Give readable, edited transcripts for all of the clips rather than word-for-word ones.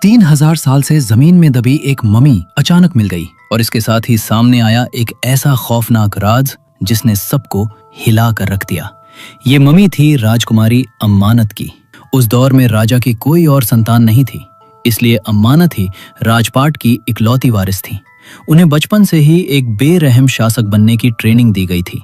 3000 साल से जमीन में दबी एक ममी अचानक मिल गई और इसके साथ ही सामने आया एक ऐसा खौफनाक राज जिसने सबको हिला कर रख दिया। ये ममी थी राजकुमारी अम्मानत की। उस दौर में राजा की कोई और संतान नहीं थी, इसलिए अम्मानत ही राजपाट की इकलौती वारिस थी। उन्हें बचपन से ही एक बेरहम शासक बनने की ट्रेनिंग दी गई थी।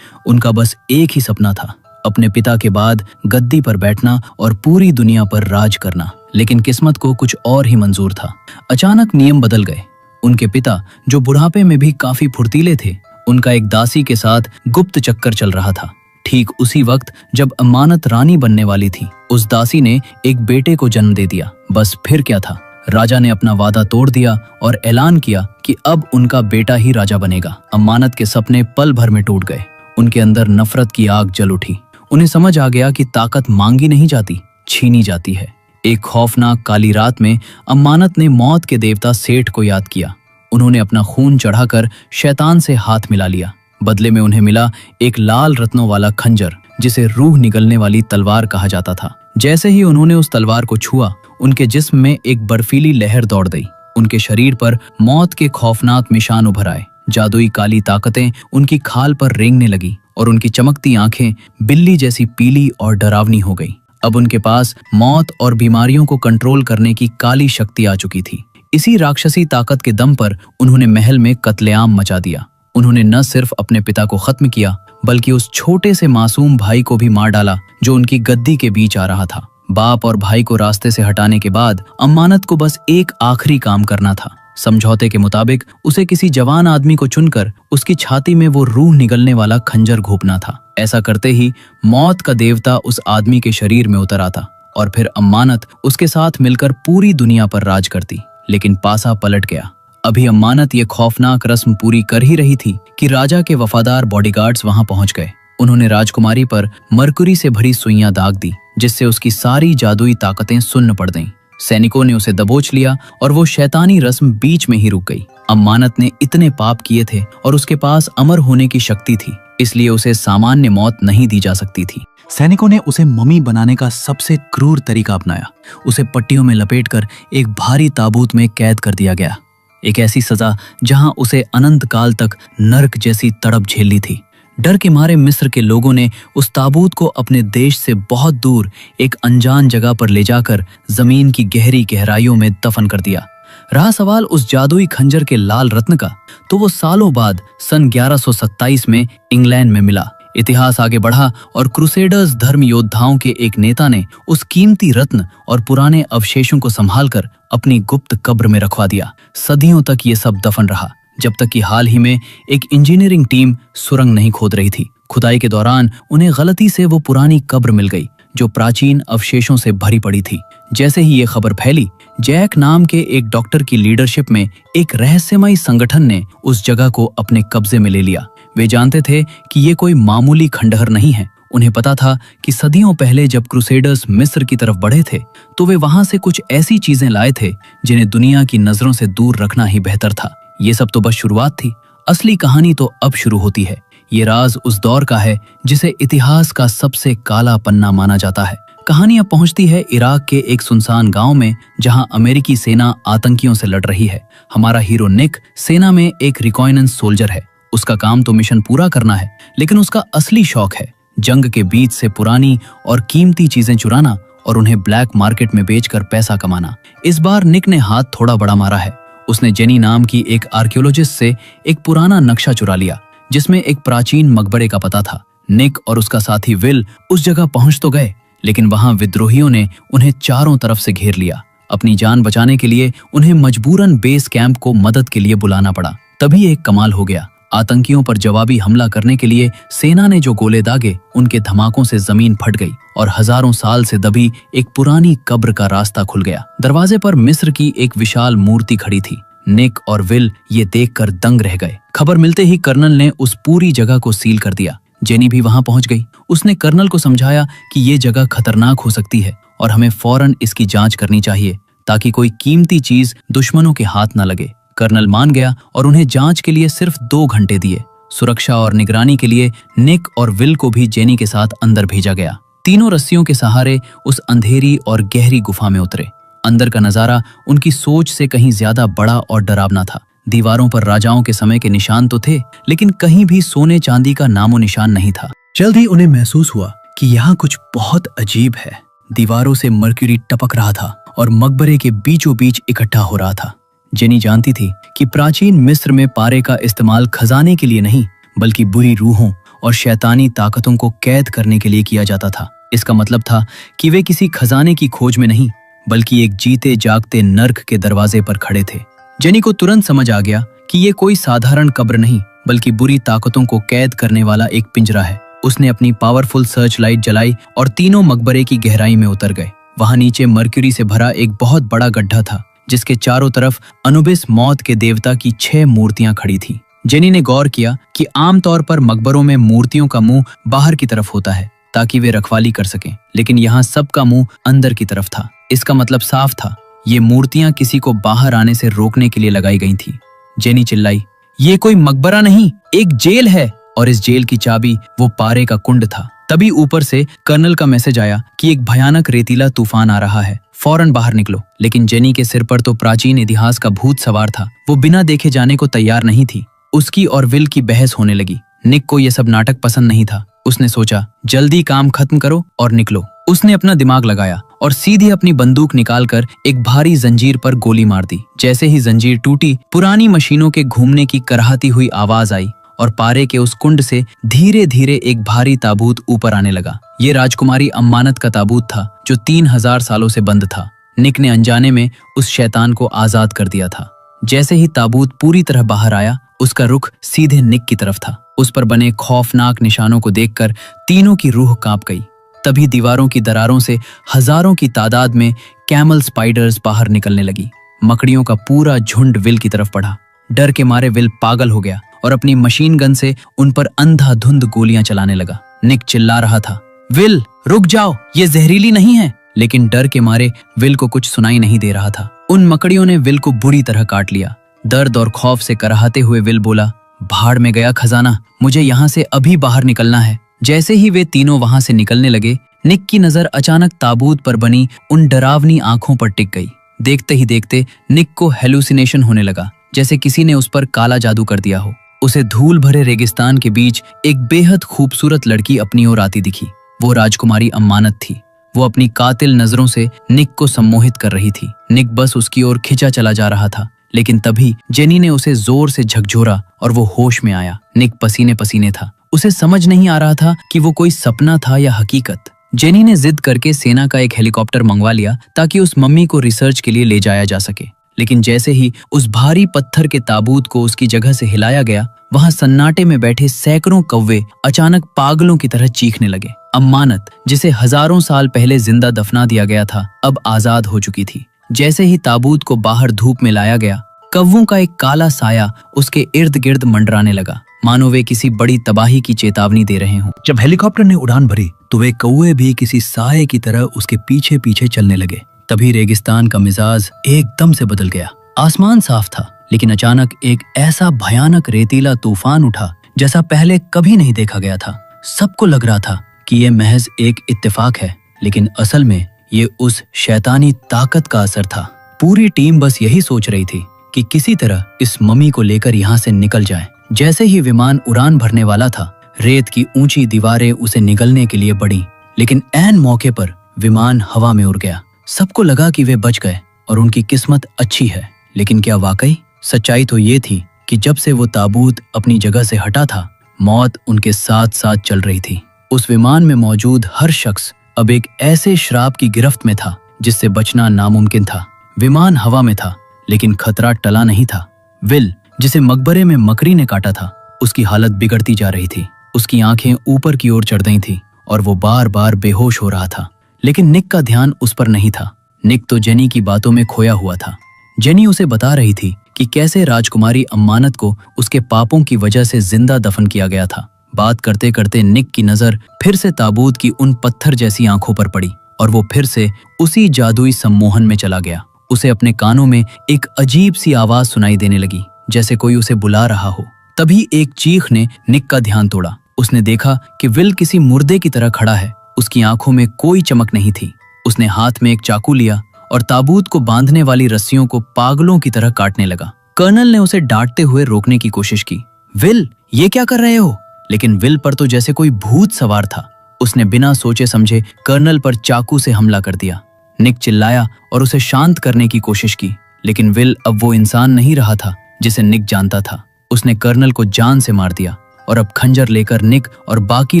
उनका बस एक ही सपना था, अपने पिता के बाद गद्दी पर बैठना और पूरी दुनिया पर राज करना। लेकिन किस्मत को कुछ और ही मंजूर था। अचानक नियम बदल गए। उनके पिता, जो बुढ़ापे में भी काफी फुर्तीले थे, उनका एक दासी के साथ गुप्त चक्कर चल रहा था। ठीक उसी वक्त जब अम्मानत रानी बनने वाली थी, उस दासी ने एक बेटे को जन्म दे दिया। बस फिर क्या था, राजा ने अपना वादा तोड़ दिया और ऐलान किया कि अब उनका बेटा ही राजा बनेगा। अम्मानत के सपने पल भर में टूट गए। उनके अंदर नफरत की आग जल उठी। उन्हें समझ आ गया कि ताकत मांगी नहीं जाती, छीनी जाती है। एक खौफनाक काली रात में अम्मानत ने मौत के देवता सेठ को याद किया। उन्होंने अपना खून चढ़ाकर शैतान से हाथ मिला लिया। बदले में उन्हें मिला एक लाल रत्नों वाला खंजर, जिसे रूह निगलने वाली तलवार कहा जाता था। जैसे ही उन्होंने उस तलवार को छुआ, उनके जिस्म में एक बर्फीली लहर दौड़ गई। उनके शरीर पर मौत के खौफनाक निशान उभर आए। जादुई काली ताकतें उनकी खाल पर रेंगने लगी और उनकी चमकती आंखें बिल्ली जैसी पीली और डरावनी हो गई। अब उनके पास मौत और बीमारियों को कंट्रोल करने की काली शक्ति आ चुकी थी। इसी राक्षसी ताकत के दम पर उन्होंने महल में कत्लेआम मचा दिया। उन्होंने न सिर्फ अपने पिता को खत्म किया, बल्कि उस छोटे से मासूम भाई को भी मार डाला जो उनकी गद्दी के बीच आ रहा था। बाप और भाई को रास्ते से हटाने के बाद अम्मानत को बस एक आखिरी काम करना था। समझौते के मुताबिक उसे किसी जवान आदमी को चुनकर उसकी छाती में वो रूह निगलने वाला खंजर घोंपना था। ऐसा करते ही मौत का देवता उस आदमी के शरीर में उतर आता और फिर अम्मानत उसके साथ मिलकर पूरी दुनिया पर राज करती। लेकिन पासा पलट गया। अभी अम्मानत ये खौफनाक रस्म पूरी कर ही रही थी कि राजा के वफादार बॉडीगार्ड्स वहां पहुंच गए। उन्होंने राजकुमारी पर मरकुरी से भरी सुइयां दाग दी, जिससे उसकी सारी जादुई ताकतें सुन्न पड़ गईं। सैनिकों ने उसे दबोच लिया और वो शैतानी रस्म बीच में ही रुक गई। अम्मानत ने इतने पाप किए थे और उसके पास अमर होने की शक्ति थी, इसलिए उसे सामान्य मौत नहीं दी जा सकती थी। सैनिकों ने उसे मम्मी बनाने का सबसे क्रूर तरीका अपनाया। उसे पट्टियों में लपेटकर एक भारी ताबूत में कैद कर दिया गया। एक ऐसी सजा जहां उसे अनंत काल तक नर्क जैसी तड़प झेलनी थी। डर के मारे मिस्र के लोगों ने उस ताबूत को अपने देश से बहुत दूर एक अनजान जगह पर ले जाकर जमीन की गहरी गहराइयों में दफन कर दिया। रहा सवाल उस जादुई खंजर के लाल रत्न का, तो वो सालों बाद सन 1127 में इंग्लैंड में मिला। इतिहास आगे बढ़ा और क्रूसेडर्स धर्म योद्धाओं के एक नेता ने उस कीमती रत्न और पुराने अवशेषों को संभालकर अपनी गुप्त कब्र में रखवा दिया। सदियों तक ये सब दफन रहा, जब तक कि हाल ही में एक इंजीनियरिंग टीम सुरंग नहीं खोद रही थी। खुदाई के दौरान उन्हें गलती से वो पुरानी कब्र मिल गई जो प्राचीन अवशेषों से भरी पड़ी थी। जैसे ही ये खबर फैली, जैक नाम के एक डॉक्टर की लीडरशिप में एक रहस्यमयी संगठन ने उस जगह को अपने कब्जे में ले लिया। वे जानते थे कि ये कोई मामूली खंडहर नहीं है। उन्हें पता था कि सदियों पहले जब क्रूसेडर्स मिस्र की तरफ बढ़े थे, तो वे वहां से कुछ ऐसी चीजें लाए थे जिन्हें दुनिया की नजरों से दूर रखना ही बेहतर था। ये सब तो बस शुरुआत थी। असली कहानी तो अब शुरू होती है। ये राज उस दौर का है जिसे इतिहास का सबसे काला पन्ना माना जाता है। कहानी अब पहुंचती है इराक के एक सुनसान गांव में, जहां अमेरिकी सेना आतंकियों से लड़ रही है। हमारा हीरो निक सेना में एक रिकॉइनेंस सोल्जर है। उसका काम तो मिशन पूरा करना है, लेकिन उसका असली शौक है जंग के बीच से पुरानी और कीमती चीजें चुराना और उन्हें ब्लैक मार्केट में बेचकर पैसा कमाना। इस बार निक ने हाथ थोड़ा बड़ा मारा है। उसने जेनी नाम की एक आर्कियोलॉजिस्ट से एक पुराना नक्शा चुरा लिया, जिसमें एक प्राचीन मकबरे का पता था। निक और उसका साथी विल उस जगह पहुंच तो गए, लेकिन वहां विद्रोहियों ने उन्हें चारों तरफ से घेर लिया। अपनी जान बचाने के लिए उन्हें मजबूरन बेस कैंप को मदद के लिए बुलाना पड़ा। तभी एक कमाल हो गया। आतंकियों पर जवाबी हमला करने के लिए सेना ने जो गोले दागे, उनके धमाकों से जमीन फट गई और हजारों साल से दबी एक पुरानी कब्र का रास्ता खुल गया। दरवाजे पर मिस्र की एक विशाल मूर्ति खड़ी थी। निक और विल ये देखकर दंग रह गए। खबर मिलते ही कर्नल ने उस पूरी जगह को सील कर दिया। जेनी भी वहां पहुंच गई। उसने कर्नल को समझाया कि ये जगह खतरनाक हो सकती है और हमें फौरन इसकी जांच करनी चाहिए, ताकि कोई कीमती चीज दुश्मनों के हाथ न लगे। कर्नल मान गया और उन्हें जांच के लिए सिर्फ 2 घंटे दिए। सुरक्षा और निगरानी के लिए निक और विल को भी जेनी के साथ अंदर भेजा गया। तीनों रस्सियों के सहारे उस अंधेरी और गहरी गुफा में उतरे। अंदर का नजारा उनकी सोच से कहीं ज्यादा बड़ा और डरावना था। दीवारों पर राजाओं के समय के निशान तो थे, लेकिन कहीं भी सोने चांदी का नामो निशान नहीं था। जल्द ही उन्हें महसूस हुआ कि यहाँ कुछ बहुत अजीब है। दीवारों से मरक्यूरी टपक रहा था और मकबरे के बीचों बीच इकट्ठा हो रहा था। जेनी जानती थी कि प्राचीन मिस्र में पारे का इस्तेमाल खजाने के लिए नहीं, बल्कि बुरी रूहों और शैतानी ताकतों को कैद करने के लिए किया जाता था। इसका मतलब था कि वे किसी खजाने की खोज में नहीं, बल्कि एक जीते जागते नर्क के दरवाजे पर खड़े थे। जेनी को तुरंत समझ आ गया कि ये कोई साधारण कब्र नहीं, बल्कि बुरी ताकतों को कैद करने वाला एक पिंजरा है। उसने अपनी पावरफुल सर्च लाइट जलाई और तीनों मकबरे की गहराई में उतर गए। वहां नीचे मरक्यूरी से भरा एक बहुत बड़ा गड्ढा था, जिसके चारों तरफ अनुबिस मौत के देवता की 6 मूर्तियां खड़ी थीं। जेनी ने गौर किया कि आमतौर पर मकबरों में मूर्तियों का मुंह बाहर की तरफ होता है ताकि वे रखवाली कर सकें, लेकिन यहाँ सबका मुंह अंदर की तरफ था। इसका मतलब साफ था, ये मूर्तियां किसी को बाहर आने से रोकने के लिए लगाई गई थीं। जेनी चिल्लाई, ये कोई मकबरा नहीं, एक जेल है, और इस जेल की चाबी वो पारे का कुंड था। तभी ऊपर से कर्नल का मैसेज आया कि एक भयानक रेतीला तूफान आ रहा है, फौरन बाहर निकलो। लेकिन जेनी के सिर पर तो प्राचीन इतिहास का भूत सवार था। वो बिना देखे जाने को तैयार नहीं थी। उसकी और विल की बहस होने लगी। निक को यह सब नाटक पसंद नहीं था। उसने सोचा, जल्दी काम खत्म करो और निकलो। उसने अपना दिमाग लगाया और सीधे अपनी बंदूक निकालकर एक भारी जंजीर पर गोली मार दी। जैसे ही जंजीर टूटी, पुरानी मशीनों के घूमने की कराहती हुई आवाज आई और पारे के उस कुंड से धीरे धीरे एक भारी ताबूत ऊपर आने लगा। ये राजकुमारी अम्मानत का ताबूत था, जो 3000 सालों से बंद था। निक ने अनजाने में उस शैतान को आजाद कर दिया था। जैसे ही ताबूत पूरी तरह बाहर आया, उसका रुख सीधे निक की तरफ था। उस पर बने खौफनाक निशानों को देखकर तीनों की रूह कांप गई। तभी दीवारों की दरारों से हजारों की तादाद में कैमल स्पाइडर्स बाहर निकलने लगी। मकड़ियों का पूरा झुंड विल की तरफ बढ़ा। डर के मारे विल पागल हो गया और अपनी मशीन गन से उन पर अंधाधुंध गोलियां चलाने लगा। निक चिल्ला रहा था, विल रुक जाओ, ये जहरीली नहीं है। लेकिन डर के मारे विल को कुछ सुनाई नहीं दे रहा था। उन मकड़ियों ने विल को बुरी तरह काट लिया। दर्द और खौफ से कराहते हुए विल बोला, भाड़ में गया खजाना, मुझे यहाँ से अभी बाहर निकलना है। जैसे ही वे तीनों वहां से निकलने लगे, निक की नजर अचानक ताबूत पर बनी उन डरावनी आंखों पर टिक गई। देखते ही देखते निक को हेलुसिनेशन होने लगा, जैसे किसी ने उस पर काला जादू कर दिया हो। उसे धूल भरे रेगिस्तान के बीच एक बेहद खूबसूरत लड़की अपनी ओर आती दिखी। वो राजकुमारी अम्मानत थी। वो अपनी कातिल नजरों से निक को सम्मोहित कर रही थी। निक बस उसकी ओर खिंचा चला जा रहा था, लेकिन तभी जेनी ने उसे जोर से झकझोरा और वो होश में आया। निक पसीने पसीने था। उसे समझ नहीं आ रहा था कि वो कोई सपना था या हकीकत। जेनी ने जिद करके सेना का एक हेलीकॉप्टर मंगवा लिया ताकि उस मम्मी को रिसर्च के लिए ले जाया जा सके। लेकिन जैसे ही उस भारी पत्थर के ताबूत को उसकी जगह से हिलाया गया, वहां सन्नाटे में बैठे सैकड़ों कौवे अचानक पागलों की तरह चीखने लगे। अम्मानत, जिसे हजारों साल पहले जिंदा दफना दिया गया था, अब आजाद हो चुकी थी। जैसे ही ताबूत को बाहर धूप में लाया गया, कौवों का एक काला साया उसके इर्द गिर्द मंडराने लगा, मानो वे किसी बड़ी तबाही की चेतावनी दे रहे हों। जब हेलीकॉप्टर ने उड़ान भरी तो वे कौवे भी किसी साये की तरह उसके पीछे पीछे चलने लगे। तभी रेगिस्तान का मिजाज एकदम से बदल गया। आसमान साफ था, लेकिन अचानक एक ऐसा भयानक रेतीला तूफान उठा जैसा पहले कभी नहीं देखा गया था। सबको लग रहा था कि ये महज एक इत्तेफाक है, लेकिन असल में ये उस शैतानी ताकत का असर था। पूरी टीम बस यही सोच रही थी कि किसी तरह इस मम्मी को लेकर यहाँ से निकल जाए। जैसे ही विमान उड़ान भरने वाला था, रेत की ऊंची दीवारें उसे निगलने के लिए बढ़ीं, लेकिन ऐन मौके पर विमान हवा में उड़ गया। सबको लगा कि वे बच गए और उनकी किस्मत अच्छी है, लेकिन क्या वाकई? सच्चाई तो ये थी कि जब से वो ताबूत अपनी जगह से हटा था, मौत उनके साथ साथ चल रही थी। उस विमान में मौजूद हर शख्स अब एक ऐसे श्राप की गिरफ्त में था जिससे बचना नामुमकिन था। विमान हवा में था, लेकिन खतरा टला नहीं था। विल, जिसे मकबरे में मकड़ी ने काटा था, उसकी हालत बिगड़ती जा रही थी। उसकी आंखें ऊपर की ओर चढ़ गई थी और वो बार बार बेहोश हो रहा था। लेकिन निक का ध्यान उस पर नहीं था। निक तो जेनी की बातों में खोया हुआ था। जेनी उसे बता रही थी कि कैसे राजकुमारी अम्मानत को उसके पापों की वजह से जिंदा दफन किया गया था। बात करते करते निक की नजर फिर से ताबूत की उन पत्थर जैसी आंखों पर पड़ी और वो फिर से उसी जादुई सम्मोहन में चला गया। उसे अपने कानों में एक अजीब सी आवाज सुनाई देने लगी, जैसे कोई उसे बुला रहा हो। तभी एक चीख ने निक का ध्यान तोड़ा। उसने देखा कि विल किसी मुर्दे की तरह खड़ा है। उसकी आंखों में कोई चमक नहीं थी। उसने हाथ में एक चाकू लिया और ताबूत को बांधने वाली रस्सियों को पागलों की तरह काटने लगा। कर्नल ने उसे डांटते हुए रोकने की कोशिश की। विल, ये क्या कर रहे हो? लेकिन विल पर तो जैसे कोई भूत सवार था। उसने बिना सोचे समझे कर्नल पर चाकू से हमला कर दिया। निक चिल्लाया और उसे शांत करने की कोशिश की, लेकिन विल अब वो इंसान नहीं रहा था जिसे निक जानता था। उसने कर्नल को जान से मार दिया और अब खंजर लेकर निक और बाकी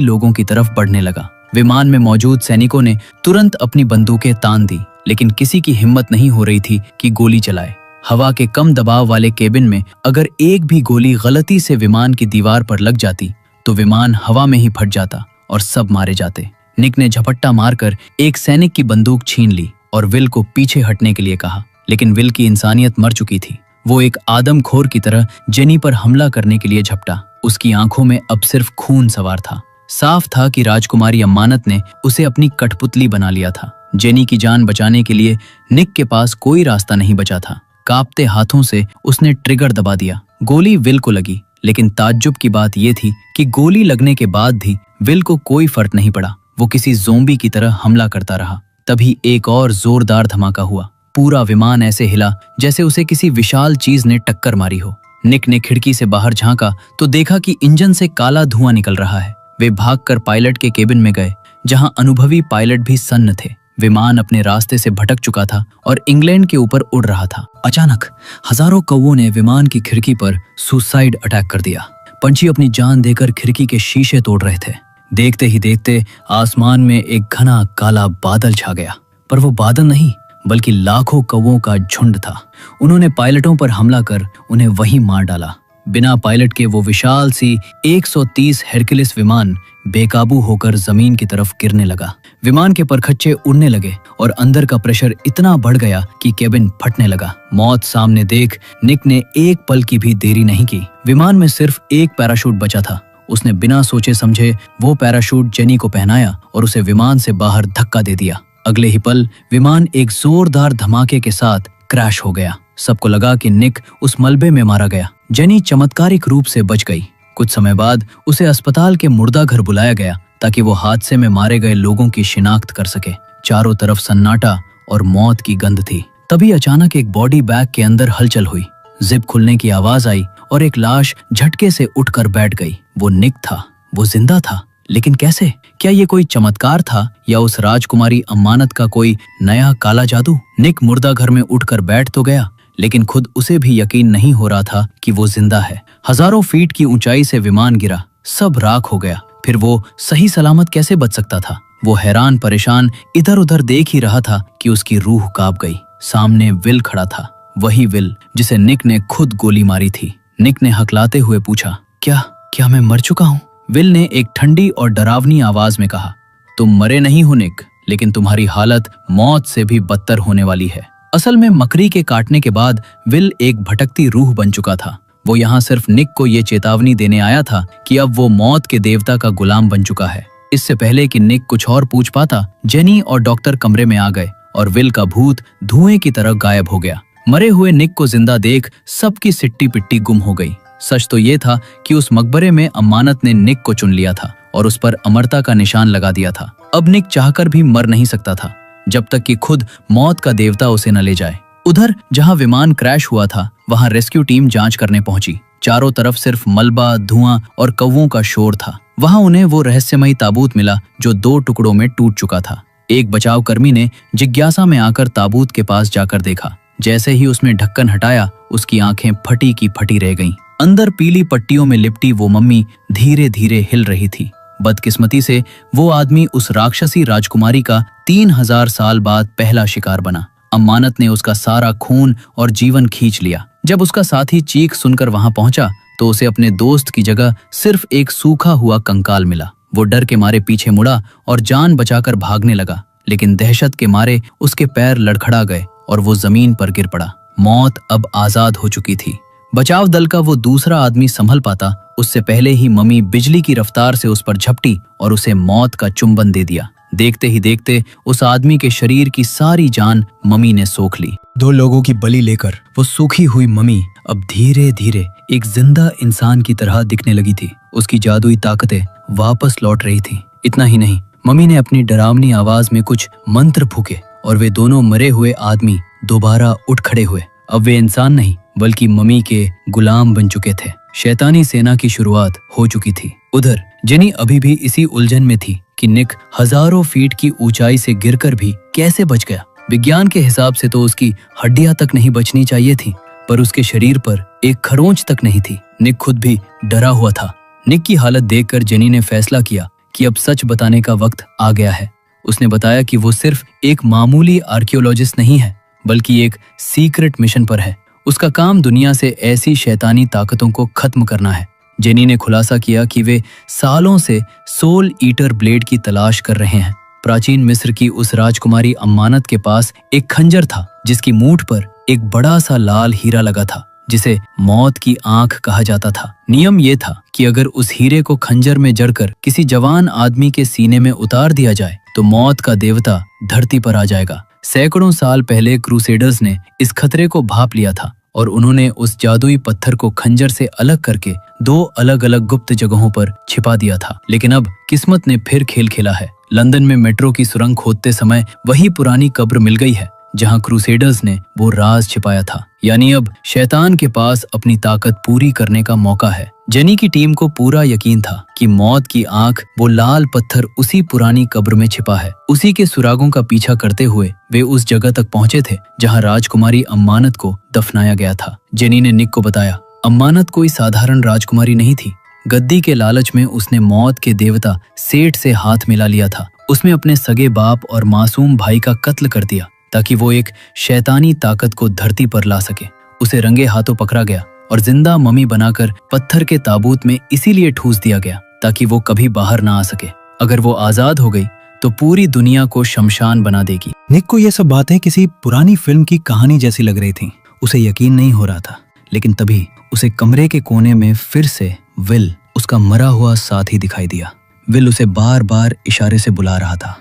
लोगों की तरफ बढ़ने लगा। विमान में मौजूद सैनिकों ने तुरंत अपनी बंदूकें तान दी, लेकिन किसी की हिम्मत नहीं हो रही थी कि गोली चलाए। हवा के कम दबाव वाले केबिन में अगर एक भी गोली गलती से विमान की दीवार पर लग जाती तो विमान हवा में ही फट जाता और सब मारे जाते। निक ने झपट्टा मारकर एक सैनिक की बंदूक छीन ली और विल को पीछे हटने के लिए कहा, लेकिन विल की इंसानियत मर चुकी थी। वो एक आदमखोर की तरह जेनी पर हमला करने के लिए झपटा। उसकी आंखों में अब सिर्फ खून सवार था। साफ था कि राजकुमारी अम्मानत ने उसे अपनी कठपुतली बना लिया था। जेनी की जान बचाने के लिए निक के पास कोई रास्ता नहीं बचा था। कांपते हाथों से उसने ट्रिगर दबा दिया। गोली विल को लगी, लेकिन ताज्जुब की बात यह थी कि गोली लगने के बाद भी विल को कोई फर्क नहीं पड़ा। वो किसी ज़ोंबी की तरह हमला करता रहा। तभी एक और जोरदार धमाका हुआ। पूरा विमान ऐसे हिला जैसे उसे किसी विशाल चीज ने टक्कर मारी हो। निक ने खिड़की से बाहर झांका तो देखा कि इंजन से काला धुआं निकल रहा है। वे भागकर पायलट के केबिन में गए, जहां अनुभवी पायलट भी सन्न थे। विमान अपने रास्ते से भटक चुका था और इंग्लैंड के ऊपर उड़ रहा था। अचानक हजारों कौवों ने विमान की खिड़की पर सुसाइड अटैक कर दिया। पंछी अपनी जान देकर खिड़की के शीशे तोड़ रहे थे। देखते ही देखते आसमान में एक घना काला बादल छा गया, पर वो बादल नहीं बल्कि लाखों कौवों का झुंड था। उन्होंने पायलटों पर हमला कर उन्हें वहीं मार डाला। बिना पायलट के वो विशाल सी 130 हेरक्युलिस विमान बेकाबू होकर जमीन की तरफ गिरने लगा। विमान के परखच्चे उड़ने लगे और अंदर का प्रेशर इतना बढ़ गया कि केबिन फटने लगा। मौत सामने देख निक ने एक पल की भी देरी नहीं की। विमान में सिर्फ एक पैराशूट बचा था। उसने बिना सोचे समझे वो पैराशूट जेनी को पहनाया और उसे विमान से बाहर धक्का दे दिया। अगले ही पल विमान एक जोरदार धमाके के साथ क्रैश हो गया। सबको लगा कि निक उस मलबे में मारा गया। जेनी चमत्कारिक रूप से बच गई। कुछ समय बाद उसे अस्पताल के मुर्दा घर बुलाया गया ताकि वो हादसे में मारे गए लोगों की शिनाख्त कर सके। चारों तरफ सन्नाटा और मौत की गंध थी। तभी अचानक एक बॉडी बैग के अंदर हलचल हुई। जिप खुलने की आवाज आई और एक लाश झटके से उठकर बैठ गई। वो निक था। वो जिंदा था, लेकिन कैसे? क्या ये कोई चमत्कार था या उस राजकुमारी अम्मानत का कोई नया काला जादू? निक मुर्दा घर में उठकर बैठ तो गया, लेकिन खुद उसे भी यकीन नहीं हो रहा था कि वो जिंदा है। हजारों फीट की ऊंचाई से विमान गिरा, सब राख हो गया। फिर वो सही सलामत कैसे बच सकता था? वो हैरान परेशान इधर उधर देख ही रहा था कि उसकी रूह कांप गई। सामने विल खड़ा था, वही विल जिसे निक ने खुद गोली मारी थी। निक ने हकलाते हुए पूछा, क्या मैं मर चुका हूँ? विल ने एक ठंडी और डरावनी आवाज में कहा, तुम मरे नहीं हो निक, लेकिन तुम्हारी हालत मौत से भी बदतर होने वाली है। असल में मकड़ी के काटने के बाद विल एक भटकती रूह बन चुका था। वो यहाँ सिर्फ निक को ये चेतावनी देने आया था कि अब वो मौत के देवता का गुलाम बन चुका है। इससे पहले कि निक कुछ और पूछ पाता, जेनी और डॉक्टर कमरे में आ गए और विल का भूत धुएं की तरह गायब हो गया। मरे हुए निक को जिंदा देख सबकी सिट्टी पिट्टी गुम हो गई। सच तो ये था कि उस मकबरे में अम्मानत ने निक को चुन लिया था और उस पर अमरता का निशान लगा दिया था। अब निक चाहकर भी मर नहीं सकता था जब तक कि खुद मौत का देवता उसे न ले जाए। उधर जहां विमान क्रैश हुआ था, वहां रेस्क्यू टीम जांच करने पहुंची। चारों तरफ सिर्फ मलबा, धुआं और कौवों का शोर था। वहां उन्हें वो रहस्यमयी ताबूत मिला जो 2 टुकड़ों में टूट चुका था। एक बचाव कर्मी ने जिज्ञासा में आकर ताबूत के पास जाकर देखा। जैसे ही उसने ढक्कन हटाया, उसकी आंखें फटी की फटी रह गईं। अंदर पीली पट्टियों में लिपटी वो मम्मी धीरे धीरे हिल रही थी। बदकिस्मती से वो आदमी उस राक्षसी राजकुमारी का 3000 साल बाद पहला शिकार बना। अम्मानत ने उसका सारा खून और जीवन खींच लिया। जब उसका साथी चीख सुनकर वहां पहुंचा तो उसे अपने दोस्त की जगह सिर्फ एक सूखा हुआ कंकाल मिला। वो डर के मारे पीछे मुड़ा और जान बचाकर भागने लगा, लेकिन दहशत के मारे उसके पैर लड़खड़ा गए और वो जमीन पर गिर पड़ा। मौत अब आजाद हो चुकी थी। बचाव दल का वो दूसरा आदमी संभल पाता उससे पहले ही मम्मी बिजली की रफ्तार से उस पर झपटी और उसे मौत का चुंबन दे दिया। देखते ही देखते उस आदमी के शरीर की सारी जान मम्मी ने सोख ली। 2 लोगों की बलि लेकर वो सूखी हुई मम्मी अब धीरे धीरे एक जिंदा इंसान की तरह दिखने लगी थी। उसकी जादुई ताकतें वापस लौट रही थी। इतना ही नहीं, मम्मी ने अपनी डरावनी आवाज में कुछ मंत्र फूके और वे दोनों मरे हुए आदमी दोबारा उठ खड़े हुए। अब वे इंसान नहीं बल्कि मम्मी के गुलाम बन चुके थे। शैतानी सेना की शुरुआत हो चुकी थी। उधर जेनी अभी भी इसी उलझन में थी कि निक हजारों फीट की ऊंचाई से गिरकर भी कैसे बच गया। विज्ञान के हिसाब से तो उसकी हड्डियां तक नहीं बचनी चाहिए थी, पर उसके शरीर पर एक खरोंच तक नहीं थी। निक खुद भी डरा हुआ था। निक की हालत देखकर जेनी ने फैसला किया कि अब सच बताने का वक्त आ गया है। उसने बताया कि वो सिर्फ एक मामूली आर्कियोलॉजिस्ट नहीं है बल्कि एक सीक्रेट मिशन पर है। उसका काम दुनिया से ऐसी शैतानी ताकतों को खत्म करना है। जेनी ने खुलासा किया कि वे सालों से सोल ईटर ब्लेड की तलाश कर रहे हैं। प्राचीन मिस्र की उस राजकुमारी अम्मानत के पास एक खंजर था जिसकी मूठ पर एक बड़ा सा लाल हीरा लगा था जिसे मौत की आंख कहा जाता था। नियम ये था कि अगर उस हीरे को खंजर में जड़कर किसी जवान आदमी के सीने में उतार दिया जाए तो मौत का देवता धरती पर आ जाएगा। सैकड़ों साल पहले क्रूसेडर्स ने इस खतरे को भांप लिया था और उन्होंने उस जादुई पत्थर को खंजर से अलग करके 2 अलग अलग गुप्त जगहों पर छिपा दिया था। लेकिन अब किस्मत ने फिर खेल खेला है। लंदन में मेट्रो की सुरंग खोदते समय वही पुरानी कब्र मिल गई है जहां क्रूसेडर्स ने वो राज छिपाया था। यानी अब शैतान के पास अपनी ताकत पूरी करने का मौका है। जेनी की टीम को पूरा यकीन था कि मौत की आंख वो लाल पत्थर उसी पुरानी कब्र में छिपा है। उसी के सुरागों का पीछा करते हुए वे उस जगह तक पहुंचे थे जहां राजकुमारी अम्मानत को दफनाया गया था। जेनी ने निक को बताया, अम्मानत कोई साधारण राजकुमारी नहीं थी। गद्दी के लालच में उसने मौत के देवता सेठ से हाथ मिला लिया था। उसने अपने सगे बाप और मासूम भाई का कत्ल कर दिया ताकि वो एक शैतानी ताकत को धरती पर ला सके। उसे रंगे हाथों पकड़ा गया और जिंदा मम्मी बनाकर पत्थर के ताबूत में इसीलिए ठूस दिया गया ताकि वो कभी बाहर ना आ सके। अगर वो आजाद हो गई तो पूरी दुनिया को शमशान बना देगी। निक को ये सब बातें किसी पुरानी फिल्म की कहानी जैसी लग रही थीं। उसे यकीन नहीं हो रहा था। लेकिन तभी उसे कमरे के कोने में फिर से विल, उसका मरा हुआ साथी, दिखाई दिया। विल उसे बार बार इशारे से बुला रहा था।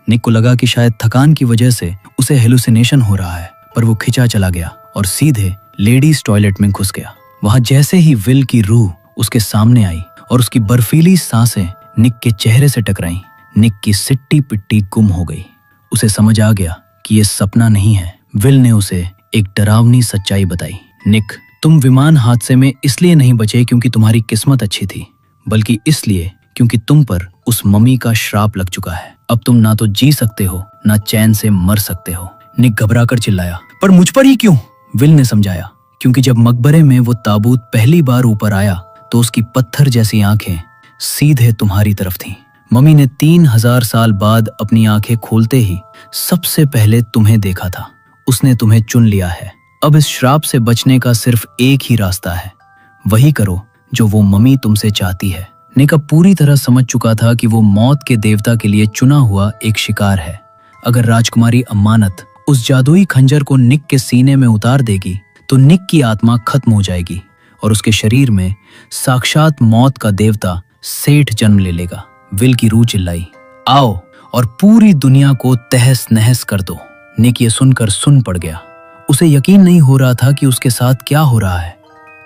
निक को लगा कि शायद थकान की वजह से उसे हेलुसिनेशन हो रहा है, पर वो खिंचा चला गया और सीधे लेडीज टॉयलेट में घुस गया। वहां जैसे ही विल की रूह उसके सामने आई और उसकी बर्फीली सांसें निक के चेहरे से टकराईं, निक की सिट्टी पिट्टी गुम हो गई। उसे समझ आ गया कि ये सपना नहीं है। विल ने उसे एक डरावनी सच्चाई बताई। निक, तुम विमान हादसे में इसलिए नहीं बचे क्योंकि तुम्हारी किस्मत अच्छी थी, बल्कि इसलिए क्योंकि तुम पर उस मम्मी का श्राप लग चुका है। अब तुम ना तो जी सकते हो ना चैन से मर सकते हो। निक घबराकर चिल्लाया, पर मुझ पर ही क्यों? विल ने समझाया, क्योंकि जब मकबरे में वो ताबूत पहली बार ऊपर आया तो उसकी पत्थर जैसी आंखें सीधे तुम्हारी तरफ थीं। मम्मी ने 3000 साल बाद अपनी आंखें खोलते ही सबसे पहले तुम्हें देखा था। उसने तुम्हें चुन लिया है। अब इस श्राप से बचने का सिर्फ एक ही रास्ता है। वही करो जो वो मम्मी तुमसे चाहती है। निक अब पूरी तरह समझ चुका था कि वो मौत के देवता के लिए चुना हुआ एक शिकार है। अगर राजकुमारी अम्मानत उस जादुई खंजर को निक के सीने में उतार देगी तो निक की आत्मा खत्म हो जाएगी और उसके शरीर में साक्षात मौत का देवता सेठ जन्म ले लेगा। विल की रूह चिल्लाई, आओ और पूरी दुनिया को तहस नहस कर दो। निक ये सुनकर सुन पड़ गया। उसे यकीन नहीं हो रहा था कि उसके साथ क्या हो रहा है।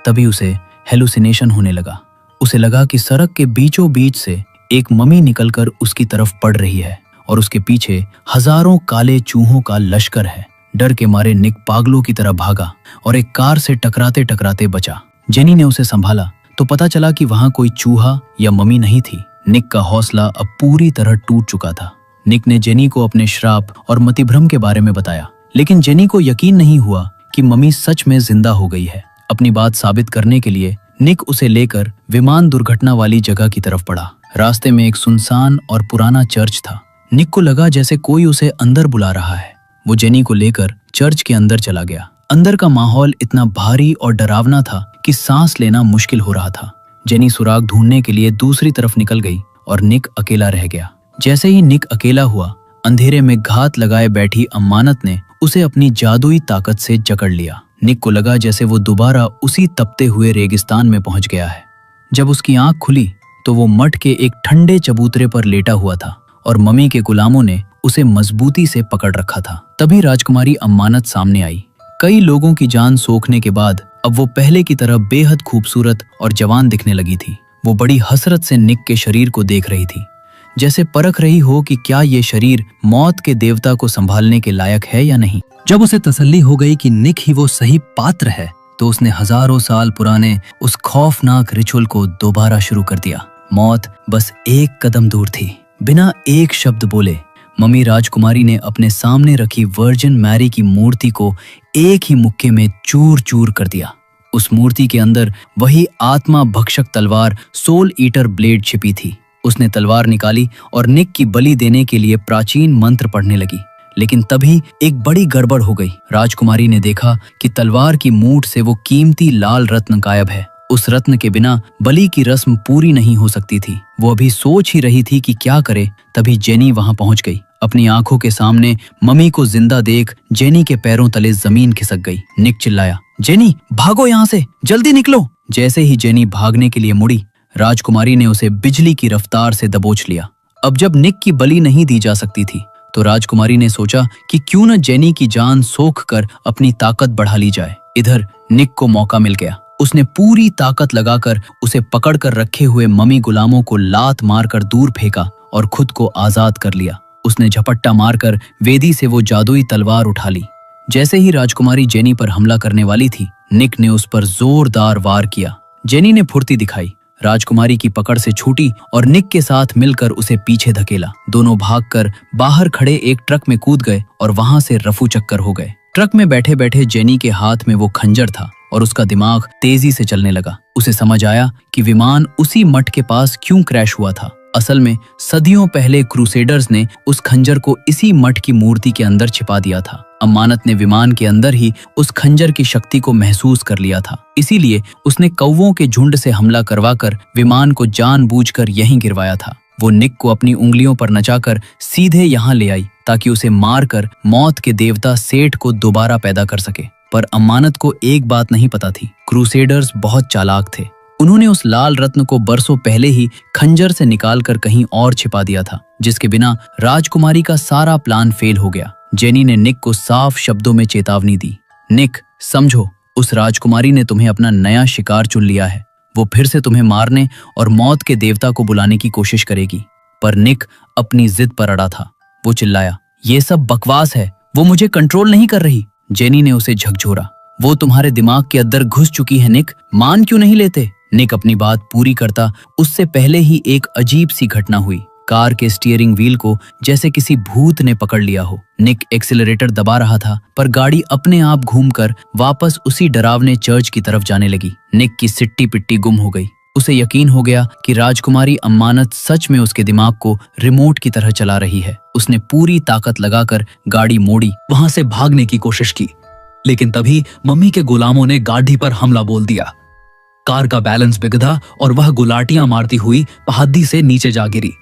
तभी उसे हेलुसिनेशन होने लगा। उसे लगा कि सड़क के बीचों बीच से एक मम्मी निकलकर उसकी तरफ पड़ रही है और उसके पीछे हजारों काले चूहों का लश्कर है। डर के मारे निक पागलों की तरह भागा और एक कार से टकराते टकराते बचा। जेनी ने उसे संभाला तो पता चला कि वहां कोई चूहा या मम्मी नहीं थी। निक का हौसला अब पूरी तरह टूट चुका था। निक ने जेनी को अपने श्राप और मतिभ्रम के बारे में बताया, लेकिन जेनी को यकीन नहीं हुआ कि मम्मी सच में जिंदा हो गई है। अपनी बात साबित करने के लिए निक उसे लेकर विमान दुर्घटना वाली जगह की तरफ बढ़ा। रास्ते में एक सुनसान और पुराना चर्च था। निक को लगा जैसे कोई उसे अंदर बुला रहा है। वो जेनी को लेकर चर्च के अंदर चला गया। अंदर का माहौल इतना भारी और डरावना था कि सांस लेना मुश्किल हो रहा था। जेनी सुराग ढूंढने के लिए दूसरी तरफ निकल गई और निक अकेला रह गया। जैसे ही निक अकेला हुआ, अंधेरे में घात लगाए बैठी अम्मानत ने उसे अपनी जादुई ताकत से जकड़ लिया। निक को लगा जैसे वो दोबारा उसी तपते हुए रेगिस्तान में पहुंच गया है। जब उसकी आंख खुली तो वो मठ के एक ठंडे चबूतरे पर लेटा हुआ था और मम्मी के गुलामों ने उसे मजबूती से पकड़ रखा था। तभी राजकुमारी अम्मानत सामने आई। कई लोगों की जान सोखने के बाद अब वो पहले की तरह बेहद खूबसूरत और जवान दिखने लगी थी। वो बड़ी हसरत से निक के शरीर को देख रही थी। जैसे परख रही हो कि क्या ये शरीर मौत के देवता को संभालने के लायक है या नहीं। जब उसे तसल्ली हो गई कि निक ही वो सही पात्र है, तो उसने हजारों साल पुराने उस खौफनाक रिचुअल को दोबारा शुरू कर दिया। मौत बस एक कदम दूर थी। बिना एक शब्द बोले मम्मी राजकुमारी ने अपने सामने रखी वर्जिन मैरी की मूर्ति को एक ही मुक्के में चूर चूर कर दिया। उस मूर्ति के अंदर वही आत्मा भक्षक तलवार सोल ईटर ब्लेड छिपी थी। उसने तलवार निकाली और निक की बलि देने के लिए प्राचीन मंत्र पढ़ने लगी। लेकिन तभी एक बड़ी गड़बड़ हो गई। राजकुमारी ने देखा कि तलवार की मूठ से वो कीमती लाल रत्न गायब है। उस रत्न के बिना बलि की रस्म पूरी नहीं हो सकती थी। वो अभी सोच ही रही थी कि क्या करे, तभी जेनी वहां पहुंच गई। अपनी आंखों के सामने मम्मी को जिंदा देख जेनी के पैरों तले जमीन खिसक गई। निक चिल्लाया, जेनी भागो यहाँ से, जल्दी निकलो। जैसे ही जेनी भागने के लिए मुड़ी, राजकुमारी ने उसे बिजली की रफ्तार से दबोच लिया। अब जब निक की बलि नहीं दी जा सकती थी, तो राजकुमारी ने सोचा कि क्यों न जेनी की जान सोख कर अपनी ताकत बढ़ा ली जाए। इधर निक को मौका मिल गया। उसने पूरी ताकत लगाकर उसे पकड़कर रखे हुए मम्मी गुलामों को लात मारकर दूर फेंका और खुद को आजाद कर लिया। उसने झपट्टा मारकर वेदी से वो जादुई तलवार उठा ली। जैसे ही राजकुमारी जेनी पर हमला करने वाली थी, निक ने उस पर जोरदार वार किया। जेनी ने फुर्ती दिखाई, राजकुमारी की पकड़ से छूटी और निक के साथ मिलकर उसे पीछे धकेला। दोनों भागकर बाहर खड़े एक ट्रक में कूद गए और वहां से रफू चक्कर हो गए। ट्रक में बैठे बैठे जेनी के हाथ में वो खंजर था और उसका दिमाग तेजी से चलने लगा। उसे समझ आया कि विमान उसी मठ के पास क्यों क्रैश हुआ था। असल में सदियों पहले क्रूसेडर्स ने उस खंजर को इसी मठ की मूर्ति के अंदर छिपा दिया था। अमानत ने विमान के अंदर ही उस खंजर की शक्ति को महसूस कर लिया था। इसीलिए उसने कौवों के झुंड से हमला करवाकर विमान को जानबूझकर यहीं गिरवाया था। वो निक को अपनी उंगलियों पर नचाकर सीधे यहाँ ले आई ताकि उसे मारकर मौत के देवता सेठ को दोबारा पैदा कर सके। पर अमानत को एक बात नहीं पता थी, क्रूसेडर्स बहुत चालाक थे। उन्होंने उस लाल रत्न को बरसों पहले ही खंजर से निकालकर कहीं और छिपा दिया था, जिसके बिना राजकुमारी का सारा प्लान फेल हो गया। जेनी ने निक को साफ शब्दों में चेतावनी दी, निक समझो, उस राजकुमारी ने तुम्हें अपना नया शिकार चुन लिया है। वो फिर से तुम्हें मारने और मौत के देवता को बुलाने की कोशिश करेगी। पर निक अपनी जिद पर अड़ा था। वो चिल्लाया, ये सब बकवास है, वो मुझे कंट्रोल नहीं कर रही। जेनी ने उसे झकझोरा, वो तुम्हारे दिमाग के अंदर घुस चुकी है निक, मान क्यों नहीं लेते। निक अपनी बात पूरी करता उससे पहले ही एक अजीब सी घटना हुई। कार के स्टीयरिंग व्हील को जैसे किसी भूत ने पकड़ लिया हो। निक एक्सीलरेटर दबा रहा था, पर गाड़ी अपने आप घूमकर वापस उसी डरावने चर्च की तरफ जाने लगी। निक की सिट्टी पिट्टी गुम हो गई। उसे यकीन हो गया कि राजकुमारी अमानत सच में उसके दिमाग को रिमोट की तरह चला रही है। उसने पूरी ताकत लगाकर गाड़ी मोड़ी, वहां से भागने की कोशिश की, लेकिन तभी मम्मी के गुलामों ने गाड़ी पर हमला बोल दिया। कार का बैलेंस बिगड़ा और वह गुलाटियां मारती हुई पहाड़ी से नीचे जा गिरी।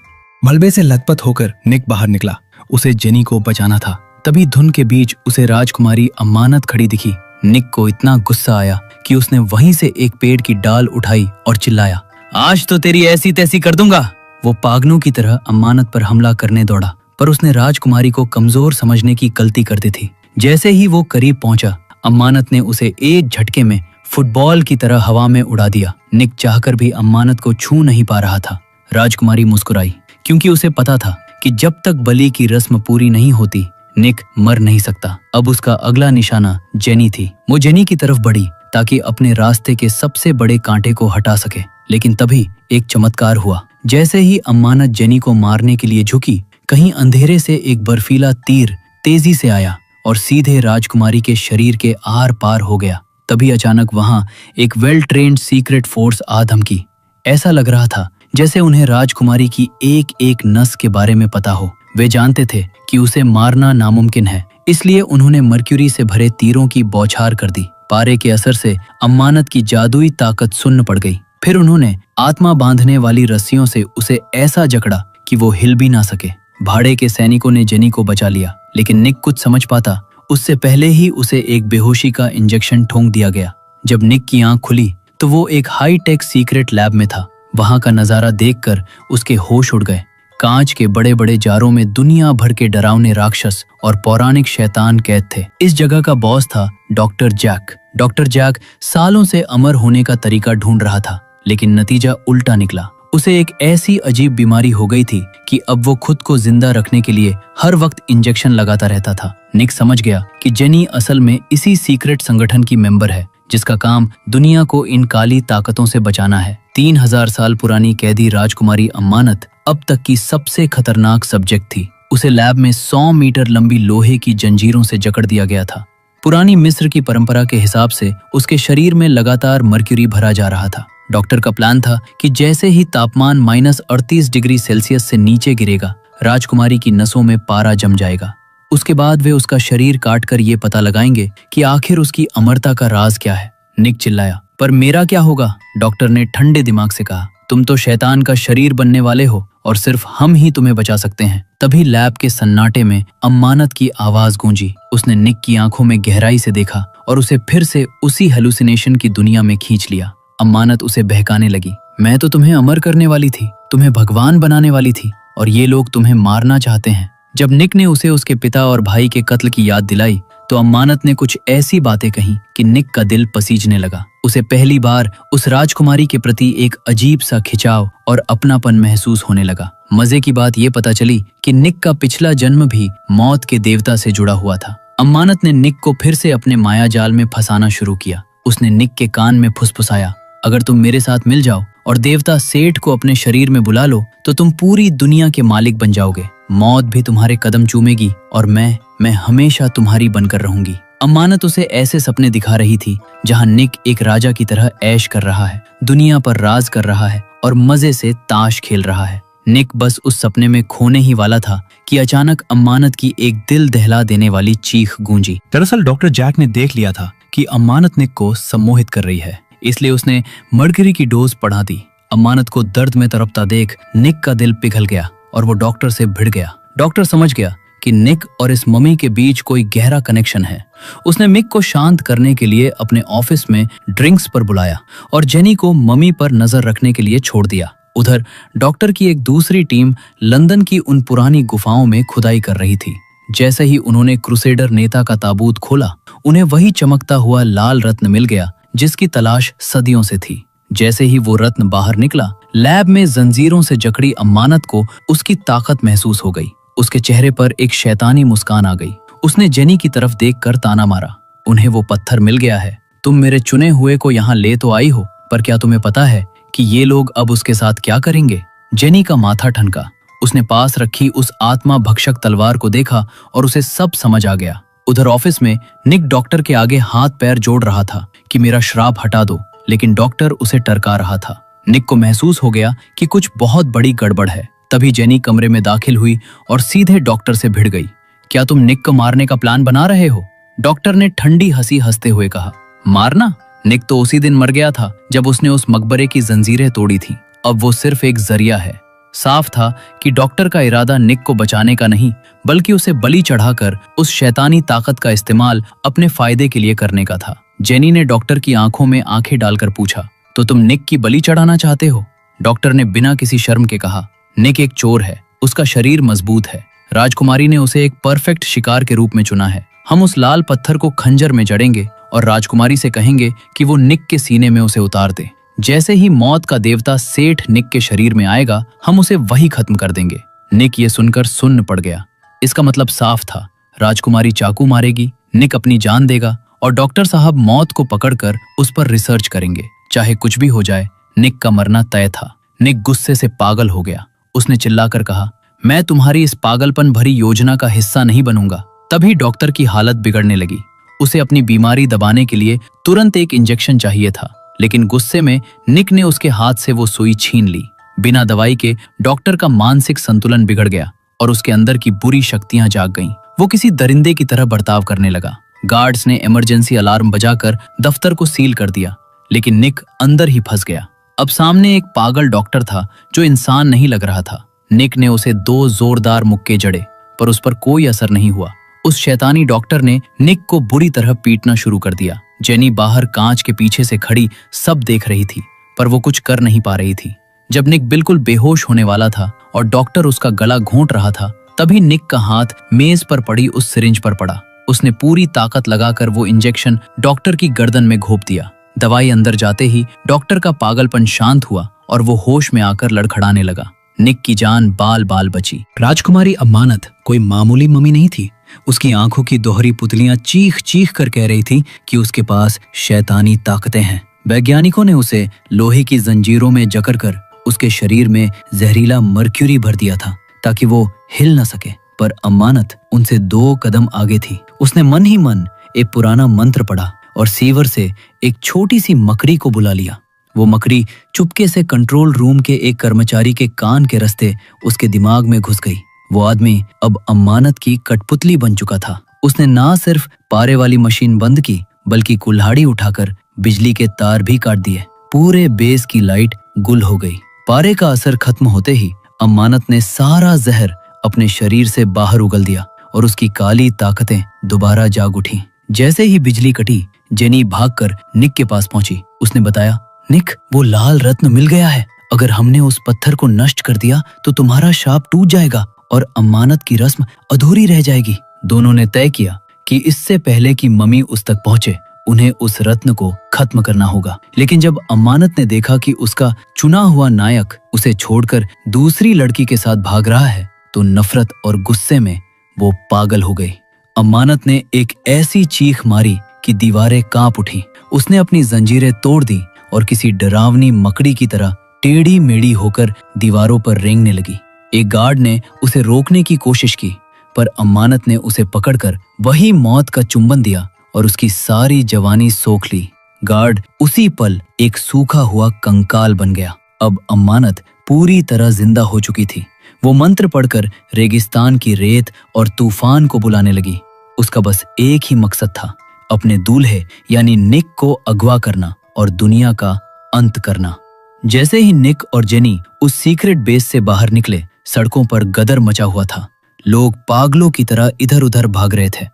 मलबे से लथपथ होकर निक बाहर निकला। उसे जेनी को बचाना था। तभी धुन के बीच उसे राजकुमारी अमानत खड़ी दिखी। निक को इतना गुस्सा आया कि उसने वहीं से एक पेड़ की डाल उठाई और चिल्लाया, आज तो तेरी ऐसी तैसी कर दूंगा। वो पागलों की तरह अमानत पर हमला करने दौड़ा, पर उसने राजकुमारी को कमजोर समझने की गलती कर दी थी। जैसे ही वो करीब पहुंचा, अमानत ने उसे एक झटके में फुटबॉल की तरह हवा में उड़ा दिया। निक चाहकर भी अमानत को छू नहीं पा रहा था। राजकुमारी मुस्कुराई, क्योंकि उसे पता था कि जब तक बलि की रस्म पूरी नहीं होती, निक मर नहीं सकता। अब उसका अगला निशाना जेनी थी। वो जेनी की तरफ बढ़ी ताकि अपने रास्ते के सबसे बड़े कांटे को हटा सके। लेकिन तभी एक चमत्कार हुआ। जैसे ही अमानत जेनी को मारने के लिए झुकी, कहीं अंधेरे से एक बर्फीला तीर तेजी से आया और सीधे राजकुमारी के शरीर के आर पार हो गया। तभी अचानक वहां एक वेल ट्रेन्ड सीक्रेट फोर्स आ धमकी। ऐसा लग रहा था जैसे उन्हें राजकुमारी की एक एक नस के बारे में पता हो। वे जानते थे कि उसे मारना नामुमकिन है, इसलिए उन्होंने मर्क्यूरी से भरे तीरों की बौछार कर दी। पारे के असर से अमानत की जादुई ताकत सुन्न पड़ गई। फिर उन्होंने आत्मा बांधने वाली रस्सियों से उसे ऐसा जकड़ा कि वो हिल भी ना सके। भाड़े के सैनिकों ने जेनी को बचा लिया, लेकिन निक कुछ समझ पाता उससे पहले ही उसे एक बेहोशी का इंजेक्शन ठोंक दिया गया। जब निक की आंख खुली तो वो एक हाई टेक सीक्रेट लैब में था। वहां का नजारा देखकर उसके होश उड़ गए। कांच के बड़े बड़े जारों में दुनिया भर के डरावने राक्षस और पौराणिक शैतान कैद थे। इस जगह का बॉस था डॉक्टर जैक। डॉक्टर जैक सालों से अमर होने का तरीका ढूंढ रहा था, लेकिन नतीजा उल्टा निकला। उसे एक ऐसी अजीब बीमारी हो गई थी कि अब वो खुद को जिंदा रखने के लिए हर वक्त इंजेक्शन लगाता रहता था। निक समझ गया कि जेनी असल में इसी सीक्रेट संगठन की मेंबर है जिसका काम दुनिया को इन काली ताकतों से बचाना है। 3000 साल पुरानी कैदी राजकुमारी अम्मानत अब तक की सबसे खतरनाक सब्जेक्ट थी। उसे लैब में 100 मीटर लंबी लोहे की जंजीरों से जकड़ दिया गया था। पुरानी मिस्र की परंपरा के हिसाब से उसके शरीर में लगातार मर्क्यूरी भरा जा रहा था। डॉक्टर का प्लान था कि जैसे ही तापमान -38 डिग्री सेल्सियस से नीचे गिरेगा, राजकुमारी की नसों में पारा जम जाएगा। उसके बाद वे उसका शरीर काटकर ये पता लगाएंगे कि आखिर उसकी अमरता का राज क्या है। निक चिल्लाया, पर मेरा क्या होगा? डॉक्टर ने ठंडे दिमाग से कहा, तुम तो शैतान का शरीर बनने वाले हो और सिर्फ हम ही तुम्हें बचा सकते हैं। तभी लैब के सन्नाटे में अम्मानत की आवाज गूंजी। उसने निक की आंखों में गहराई से देखा और उसे फिर से उसी हेलुसिनेशन की दुनिया में खींच लिया। अम्मानत उसे बहकाने लगी, मैं तो तुम्हें अमर करने वाली थी, तुम्हें भगवान बनाने वाली थी, और ये लोग तुम्हें मारना चाहते हैं। जब निक ने उसे उसके पिता और भाई के कत्ल की याद दिलाई तो अम्मानत ने कुछ ऐसी बातें कहीं कि निक का दिल पसीजने लगा। उसे पहली बार उस राजकुमारी के प्रति एक अजीब सा खिंचाव और अपनापन महसूस होने लगा। मजे की बात ये पता चली कि निक का पिछला जन्म भी मौत के देवता से जुड़ा हुआ था। अम्मानत ने निक को फिर से अपने माया जाल में फंसाना शुरू किया। उसने निक के कान में फुसफुसाया, अगर तुम मेरे साथ मिल जाओ और देवता सेठ को अपने शरीर में बुला लो तो तुम पूरी दुनिया के मालिक बन जाओगे। मौत भी तुम्हारे कदम चूमेगी और मैं हमेशा तुम्हारी बनकर रहूंगी। अम्मानत उसे ऐसे सपने दिखा रही थी जहां निक एक राजा की तरह ऐश कर रहा है, दुनिया पर राज कर रहा है और मजे से ताश खेल रहा है। निक बस उस सपने में खोने ही वाला था कि अचानक अम्मानत की एक दिल दहला देने वाली चीख गूंजी। दरअसल डॉक्टर जैक ने देख लिया था कि अम्मानत निक को सम्मोहित कर रही है, इसलिए उसने मर्क्यूरी की डोज बढ़ा दी। अम्मानत को दर्द में तड़पता देख निक का दिल पिघल गया और वो डॉक्टर से भिड़ गया। डॉक्टर समझ गया कि निक और इस मम्मी के बीच कोई गहरा कनेक्शन है। उसने निक को शांत करने के लिए अपने ऑफिस में ड्रिंक्स पर बुलाया और जेनी को मम्मी पर नजर रखने के लिए छोड़ दिया। उधर डॉक्टर की एक दूसरी टीम लंदन की उन पुरानी गुफाओं में खुदाई कर रही थी। जैसे ही उन्होंने क्रूसेडर नेता का ताबूत खोला, उन्हें वही चमकता हुआ लाल रत्न मिल गया जिसकी तलाश सदियों से थी। जैसे ही वो रत्न बाहर निकला, लैब में जंजीरों से जकड़ी अम्मानत को उसकी ताकत महसूस हो गई। उसके चेहरे पर एक शैतानी मुस्कान आ गई। उसने जेनी की तरफ देखकर ताना मारा, उन्हें वो पत्थर मिल गया है। तुम मेरे चुने हुए को यहाँ ले तो आई हो, पर क्या तुम्हें पता है कि ये लोग अब उसके साथ क्या करेंगे? जेनी का माथा ठनका। उसने पास रखी उस आत्मा भक्षक तलवार को देखा और उसे सब समझ आ गया। उधर ऑफिस में निक डॉक्टर के आगे हाथ पैर जोड़ रहा था कि मेरा श्राप हटा दो, लेकिन डॉक्टर उसे टरका रहा था। निक को महसूस हो गया कि कुछ बहुत बड़ी गड़बड़ है। तभी जेनी कमरे में दाखिल हुई और सीधे डॉक्टर से भिड़ गई। क्या तुम निक को मारने का प्लान बना रहे हो? डॉक्टर ने ठंडी हंसी हंसते हुए कहा। मारना? निक तो उसी दिन मर गया था जब उसने उस मकबरे की जंजीरें तोड़ी थी। अब वो सिर्फ एक जरिया है। साफ था कि डॉक्टर का इरादा निक को बचाने का नहीं, बल्कि उसे बलि चढ़ाकर उस शैतानी ताकत का इस्तेमाल अपने फायदे के लिए करने का था। जेनी ने डॉक्टर की आंखों में आंखें डालकर पूछा, तो तुम निक की बलि चढ़ाना चाहते हो? डॉक्टर ने बिना किसी शर्म के कहा, निक एक चोर है, उसका शरीर मजबूत है। राजकुमारी ने उसे एक परफेक्ट शिकार के रूप में चुना है। हम उस लाल पत्थर को खंजर में जड़ेंगे और राजकुमारी से कहेंगे कि वो निक के सीने में उसे उतार दे। जैसे ही मौत का देवता सेठ निक के शरीर में आएगा, हम उसे वही खत्म कर देंगे। निक ये सुनकर सुन्न पड़ गया। इसका मतलब साफ था, राजकुमारी चाकू मारेगी, निक अपनी जान देगा और डॉक्टर साहब मौत को पकड़कर उस पर रिसर्च करेंगे। चाहे कुछ भी हो जाए, निक का मरना तय था। निक गुस्से से पागल हो गया। उसने चिल्लाकर कहा, मैं तुम्हारी इस पागलपन भरी योजना का हिस्सा नहीं बनूंगा। तभी डॉक्टर की हालत बिगड़ने लगी। उसे अपनी बीमारी दबाने के लिए तुरंत एक इंजेक्शन चाहिए था, लेकिन गुस्से में निक ने उसके हाथ से वो सुई छीन ली। बिना दवाई के डॉक्टर का मानसिक संतुलन बिगड़ गया और उसके अंदर की बुरी शक्तियां जाग गईं। वो किसी दरिंदे की तरह बर्ताव करने लगा। गार्ड्स ने इमरजेंसी अलार्म बजाकर दफ्तर को सील कर दिया, लेकिन निक अंदर ही फंस गया। अब सामने एक पागल डॉक्टर था जो इंसान नहीं लग रहा था। निक ने उसे 2 जोरदार मुक्के जड़े, पर उस पर कोई असर नहीं हुआ। उस शैतानी डॉक्टर ने निक को बुरी तरह पीटना शुरू कर दिया। जेनी बाहर कांच के पीछे से खड़ी सब देख रही थी, पर वो कुछ कर नहीं पा रही थी। जब निक बिल्कुल बेहोश होने वाला था और डॉक्टर उसका गला घोंट रहा था, तभी निक का हाथ मेज पर पड़ी उस सिरिंज पर पड़ा। उसने पूरी ताकत लगाकर वो इंजेक्शन डॉक्टर की गर्दन में घोंप दिया। दवाई अंदर जाते ही डॉक्टर का पागलपन शांत हुआ और वो होश में आकर लड़खड़ाने लगा। निक की जान बाल बाल बची। राजकुमारी अमानत कोई मामूली मम्मी नहीं थी। उसकी आंखों की दोहरी पुतलियां चीख चीख कर कह रही थी कि उसके पास शैतानी ताकतें हैं। वैज्ञानिकों ने उसे लोहे की जंजीरों में जकड़ कर उसके शरीर में जहरीला मर्क्यूरी भर दिया था ताकि वो हिल न सके। पर अमानत उनसे 2 कदम आगे थी। उसने मन ही मन एक पुराना मंत्र पढ़ा और सीवर से एक छोटी सी मकड़ी को बुला लिया। वो मकड़ी चुपके से कंट्रोल रूम के एक कर्मचारी के कान के रास्ते उसके दिमाग में घुस गई। वो आदमी अब अमानत की कठपुतली बन चुका था। उसने ना सिर्फ पारे वाली मशीन बंद की बल्कि कुल्हाड़ी उठाकर बिजली के तार भी काट दिए। पूरे बेस की लाइट गुल हो गई। पारे का असर खत्म होते ही अमानत ने सारा जहर अपने शरीर से बाहर उगल दिया और उसकी काली ताकतें दोबारा जाग उठी। जैसे ही बिजली कटी, जेनी भागकर निक के पास पहुंची। उसने बताया, निक, वो लाल रत्न मिल गया है। अगर हमने उस पत्थर को नष्ट कर दिया तो तुम्हारा शाप टूट जाएगा और अमानत की रस्म अधूरी रह जाएगी। दोनों ने तय किया कि इससे पहले कि मम्मी उस तक पहुंचे उन्हें उस रत्न को खत्म करना होगा। लेकिन जब अमानत ने देखा कि उसका चुना हुआ नायक उसे छोड़कर दूसरी लड़की के साथ भाग रहा है तो नफरत और गुस्से में वो पागल हो गई। अमानत ने एक ऐसी चीख मारी कि दीवारें कांप उठी। उसने अपनी जंजीरें तोड़ दी और किसी डरावनी मकड़ी की तरह टेढ़ी मेढ़ी होकर दीवारों पर रेंगने लगी। एक गार्ड ने उसे रोकने की कोशिश की पर अमानत ने उसे पकड़कर वही मौत का चुंबन दिया और उसकी सारी जवानी सोख ली। गार्ड उसी पल एक सूखा हुआ कंकाल बन गया। अब अमानत पूरी तरह जिंदा हो चुकी थी। वो मंत्र पढ़कर रेगिस्तान की रेत और तूफान को बुलाने लगी। उसका बस एक ही मकसद था, अपने दूल्हे यानी निक को अगवा करना और दुनिया का अंत करना। जैसे ही निक और जेनी उस सीक्रेट बेस से बाहर निकले, सड़कों पर गदर मचा हुआ था। लोग पागलों की तरह इधर उधर भाग रहे थे।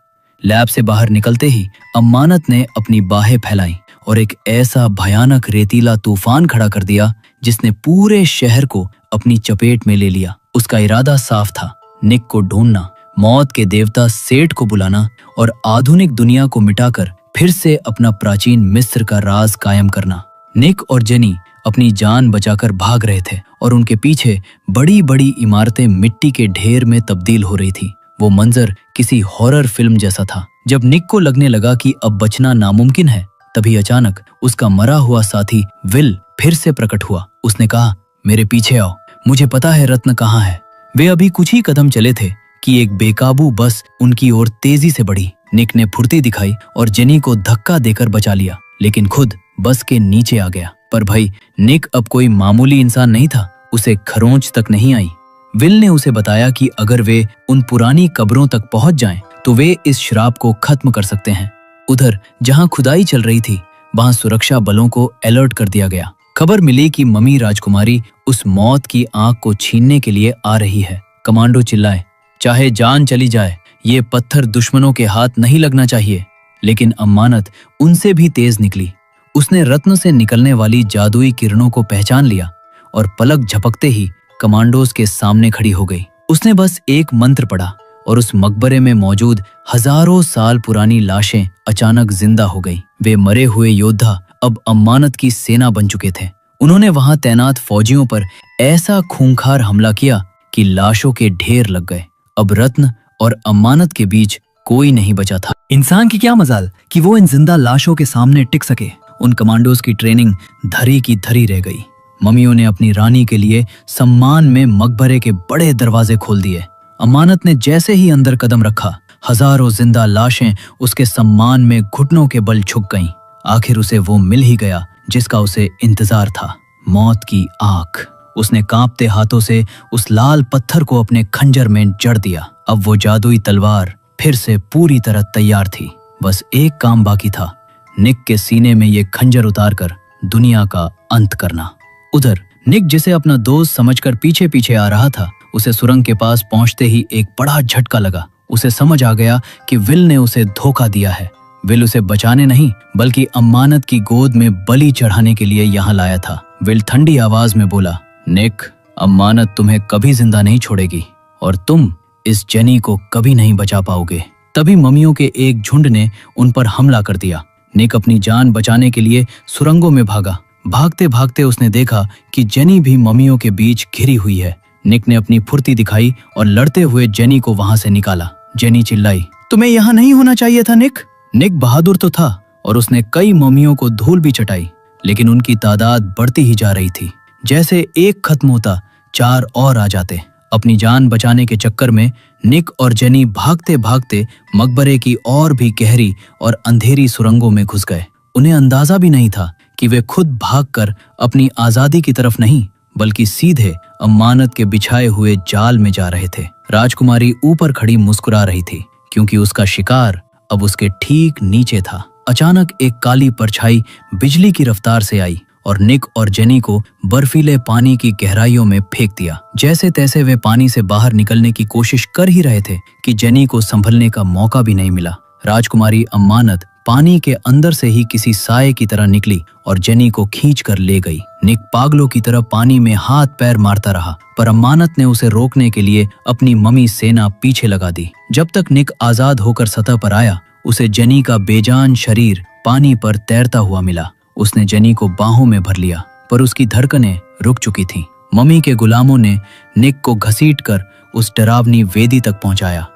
लैब से बाहर निकलते ही अमानत ने अपनी बाहें फैलाई और एक ऐसा भयानक रेतीला तूफान खड़ा कर दिया जिसने पूरे शहर को अपनी चपेट में ले लिया। उसका इरादा साफ था, निक को ढूंढना, मौत के देवता सेठ को बुलाना और आधुनिक दुनिया को मिटाकर फिर से अपना प्राचीन मिस्र का राज कायम करना। निक और जेनी अपनी जान बचाकर भाग रहे थे और उनके पीछे बड़ी बड़ी इमारतें मिट्टी के ढेर में तब्दील हो रही थी। वो मंजर किसी हॉरर फिल्म जैसा था। जब निक को लगने लगा कि अब बचना नामुमकिन है, तभी अचानक उसका मरा हुआ साथी विल फिर से प्रकट हुआ। उसने कहा, मेरे पीछे आओ, मुझे पता है रत्न कहाँ है। वे अभी कुछ ही कदम चले थे कि एक बेकाबू बस उनकी ओर तेजी से बढ़ी। निक ने फुर्ती दिखाई और जेनी को धक्का देकर बचा लिया, लेकिन खुद बस के नीचे आ गया। पर भाई, निक अब कोई मामूली इंसान नहीं था। उसे खरोंच तक नहीं आई। विल ने उसे बताया कि अगर वे उन पुरानी कब्रों तक पहुंच जाएं, तो वे इस श्राप को खत्म कर सकते हैं। उधर जहां खुदाई चल रही थी, वहां सुरक्षा बलों को अलर्ट कर दिया गया। खबर मिली कि मम्मी राजकुमारी उस मौत की आंख को छीनने के लिए आ रही है। कमांडो चिल्लाए, चाहे जान चली जाए, ये पत्थर दुश्मनों के हाथ नहीं लगना चाहिए। लेकिन अमानत उनसे भी तेज निकली। उसने रत्न से निकलने वाली जादुई किरणों को पहचान लिया और पलक झपकते ही कमांडोज के सामने खड़ी हो गई। उसने बस एक मंत्र पढ़ा और उस मकबरे में मौजूद हजारों साल पुरानी लाशें अचानक जिंदा हो गई। वे मरे हुए योद्धा अब अमानत की सेना बन चुके थे। उन्होंने वहां तैनात फौजियों पर ऐसा खूंखार हमला किया कि लाशों के ढेर लग गए। अब रत्न और अमानत के बीच कोई नहीं बचा था। इंसान की क्या मजाल कि वो इन जिंदा लाशों के सामने टिक सके। उन कमांडोज की ट्रेनिंग धरी की धरी रह गई। मम्मियों ने अपनी रानी के लिए सम्मान में मकबरे के बड़े दरवाजे खोल दिए। अमानत ने जैसे ही अंदर कदम रखा, हजारों जिंदा लाशें उसके सम्मान में घुटनों के बल झुक गईं। आखिर उसे वो मिल ही गया जिसका उसे इंतजार था, मौत की आंख। उसने कांपते हाथों से उस लाल पत्थर को अपने खंजर में जड़ दिया। अब वो जादुई तलवार फिर से पूरी तरह तैयार थी। बस एक काम बाकी था, निक के सीने में ये खंजर उतारकर दुनिया का अंत करना। उधर निक, जिसे अपना दोस्त समझकर पीछे पीछे आ रहा था, उसे सुरंग के पास पहुंचते ही एक बड़ा झटका लगा। उसे समझ आ गया कि विल ने उसे धोखा दिया है। विल उसे बचाने नहीं बल्कि अमानत की गोद में बलि चढ़ाने के लिए यहाँ लाया था। विल ठंडी आवाज में बोला, निक, अमानत तुम्हें कभी जिंदा नहीं छोड़ेगी और तुम इस जेनी को कभी नहीं बचा पाओगे। तभी मम्मियों के एक झुंड ने उन पर हमला कर दिया। निक अपनी जान बचाने के लिए सुरंगों में भागा। भागते भागते उसने देखा कि जेनी भी मम्मियों के बीच घिरी हुई है। निक ने अपनी फुर्ती दिखाई और लड़ते हुए जेनी को वहां से निकाला। जेनी चिल्लाई, तुम्हें यहाँ नहीं होना चाहिए था निक। निक बहादुर तो था और उसने कई मम्मियों को धूल भी चटाई, लेकिन उनकी तादाद बढ़ती ही जा रही थी। जैसे एक खत्म होता 4 और आ जाते। अपनी जान बचाने के चक्कर में निक और जेनी भागते भागते मकबरे की और भी गहरी और अंधेरी सुरंगों में घुस गए। उन्हें अंदाजा भी नहीं था कि वे खुद भागकर अपनी आजादी की तरफ नहीं, बल्कि सीधे अमानत के बिछाए हुए जाल में जा रहे थे। राजकुमारी ऊपर खड़ी मुस्कुरा रही थी, क्योंकि उसका शिकार अब उसके ठीक नीचे था। अचानक एक काली परछाई बिजली की रफ्तार से आई और निक और जेनी को बर्फीले पानी की गहराइयों में फेंक दिया। जैसे तैसे वे पानी से बाहर निकलने की कोशिश कर ही रहे थे कि जेनी को संभलने का मौका भी नहीं मिला। राजकुमारी अमानत पानी के अंदर से ही किसी साये की तरह निकली और जेनी को खींच कर ले गई। निक पागलों की तरह पानी में हाथ पैर मारता रहा, पर अमानत ने उसे रोकने के लिए अपनी मम्मी सेना पीछे लगा दी। जब तक निक आजाद होकर सतह पर आया, उसे जेनी का बेजान शरीर पानी पर तैरता हुआ मिला। उसने जेनी को बाहों में भर लिया, पर उसकी धड़कनें रुक चुकी थीं। मम्मी के गुलामों ने निक को घसीटकर उस डरावनी वेदी तक पहुंचाया।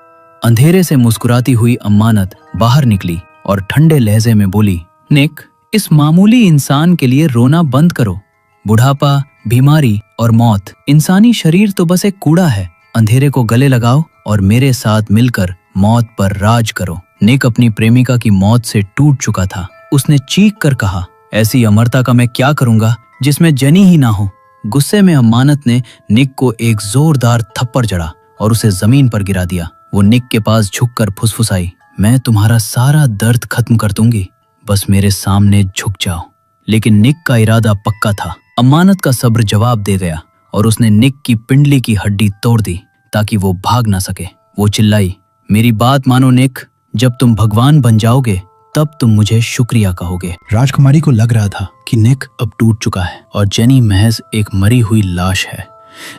अंधेरे से मुस्कुराती हुई अमानत बाहर निकली और ठंडे लहजे में बोली, निक, इस मामूली इंसान के लिए रोना बंद करो। बुढ़ापा, बीमारी और मौत, इंसानी शरीर तो बस एक कूड़ा है। अंधेरे को गले लगाओ और मेरे साथ मिलकर मौत पर राज करो। निक अपनी प्रेमिका की मौत से टूट चुका था। उसने चीख कर कहा, ऐसी अमरता का मैं क्या करूंगा जिसमें जेनी ही ना हो। गुस्से में अमानत ने निक को एक जोरदार थप्पड़ जड़ा और उसे जमीन पर गिरा दिया। वो निक के पास झुककर फुसफुसाई, मैं तुम्हारा सारा दर्द खत्म कर दूंगी, बस मेरे सामने झुक जाओ। लेकिन निक का इरादा पक्का था। अमानत का सब्र जवाब दे गया और उसने निक की पिंडली की हड्डी तोड़ दी ताकि वो भाग ना सके। वो चिल्लाई, मेरी बात मानो निक, जब तुम भगवान बन जाओगे तब तुम मुझे शुक्रिया कहोगे। राजकुमारी को लग रहा था कि निक अब टूट चुका है और जेनी महज एक मरी हुई लाश है,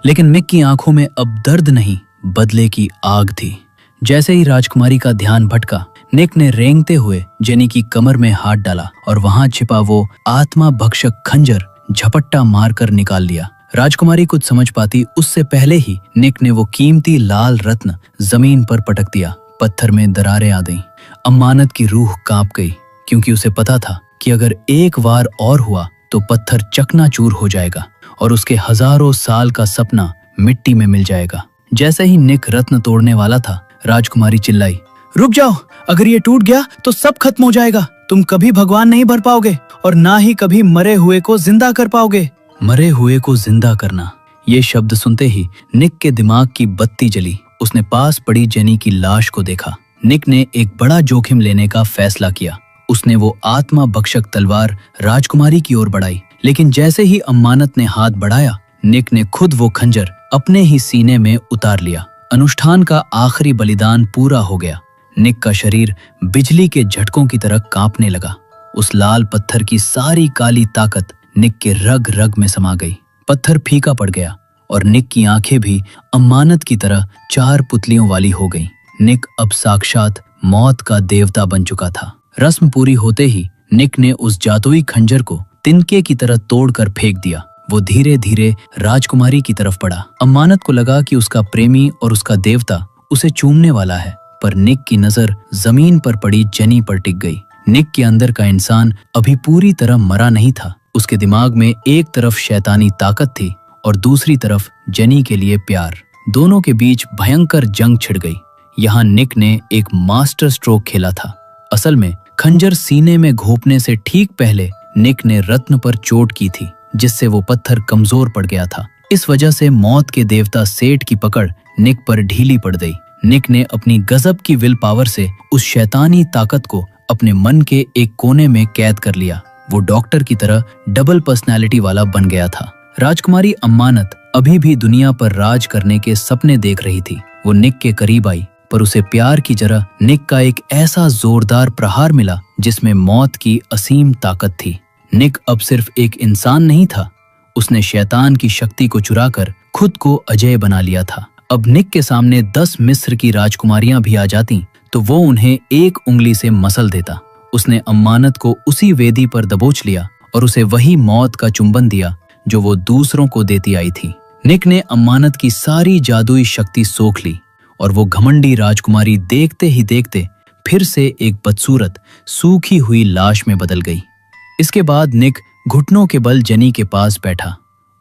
लेकिन निक की आंखों में अब दर्द नहीं, बदले की आग थी। जैसे ही राजकुमारी का ध्यान भटका, निक ने रेंगते हुए जेनी की कमर में हाथ डाला और वहां छिपा वो आत्मा भक्षक खंजर झपट्टा मारकर निकाल लिया। राजकुमारी कुछ समझ पाती उससे पहले ही निक ने वो कीमती लाल रत्न जमीन पर पटक दिया। पत्थर में दरारें आ गईं। अमानत की रूह कांप गई, क्योंकि उसे पता था कि अगर एक बार और हुआ तो पत्थर चकनाचूर हो जाएगा और उसके हजारों साल का सपना मिट्टी में मिल जाएगा। जैसे ही निक रत्न तोड़ने वाला था, राजकुमारी चिल्लाई, रुक जाओ, अगर ये टूट गया तो सब खत्म हो जाएगा। तुम कभी भगवान नहीं बन पाओगे और ना ही कभी मरे हुए को जिंदा कर पाओगे। मरे हुए को जिंदा करना, ये शब्द सुनते ही निक के दिमाग की बत्ती जली। उसने पास पड़ी जेनी की लाश को देखा। निक ने एक बड़ा जोखिम लेने का फैसला किया। उसने वो आत्मा भक्षक तलवार राजकुमारी की ओर बढ़ाई, लेकिन जैसे ही अमानत ने हाथ बढ़ाया, निक ने खुद वो खंजर अपने ही सीने में उतार लिया। अनुष्ठान का आखिरी बलिदान पूरा हो गया। निक का शरीर बिजली के झटकों की तरह कांपने लगा। उस लाल पत्थर की सारी काली ताकत निक के रग रग में समा गई। पत्थर फीका पड़ गया और निक की आंखें भी अमानत की तरह 4 पुतलियों वाली हो गईं। निक अब साक्षात मौत का देवता बन चुका था। रस्म पूरी होते ही निक ने उस जादुई खंजर को तिनके की तरह तोड़कर फेंक दिया। वो धीरे धीरे राजकुमारी की तरफ बढ़ा। अमानत को लगा कि उसका प्रेमी और उसका देवता उसे चूमने वाला है, पर निक की नजर जमीन पर पड़ी जेनी पर टिक गई। निक के अंदर का इंसान अभी पूरी तरह मरा नहीं था। उसके दिमाग में एक तरफ शैतानी ताकत थी और दूसरी तरफ जेनी के लिए प्यार। दोनों के बीच भयंकर जंग छिड़ गई। यहाँ निक ने एक मास्टर स्ट्रोक खेला था। असल में खंजर सीने में घोंपने से ठीक पहले निक ने रत्न पर चोट की थी, जिससे वो पत्थर कमजोर पड़ गया था। इस वजह से मौत के देवता सेठ की पकड़ निक पर ढीली पड़ गई। निक ने अपनी गजब की विल पावर से उस शैतानी ताकत को अपने मन के एक कोने में कैद कर लिया। वो डॉक्टर की तरह डबल पर्सनैलिटी वाला बन गया था। राजकुमारी अमानत अभी भी दुनिया पर राज करने के सपने देख रही थी। वो निक के करीब आई, पर उसे प्यार की जगह निक का एक ऐसा जोरदार प्रहार मिला जिसमें मौत की असीम ताकत थी। निक अब सिर्फ एक इंसान नहीं था, उसने शैतान की शक्ति को चुराकर खुद को अजय बना लिया था। अब निक के सामने 10 मिस्र की राजकुमारियां भी आ जाती तो वो उन्हें एक उंगली से मसल देता। उसने अमानत को उसी वेदी पर दबोच लिया और उसे वही मौत का चुंबन दिया जो वो दूसरों को देती आई थी। निक ने अमानत की सारी जादुई शक्ति सोख ली और वो घमंडी राजकुमारी देखते ही देखते फिर से एक बदसूरत सूखी हुई लाश में बदल गई। इसके बाद निक घुटनों के बल जेनी के पास बैठा।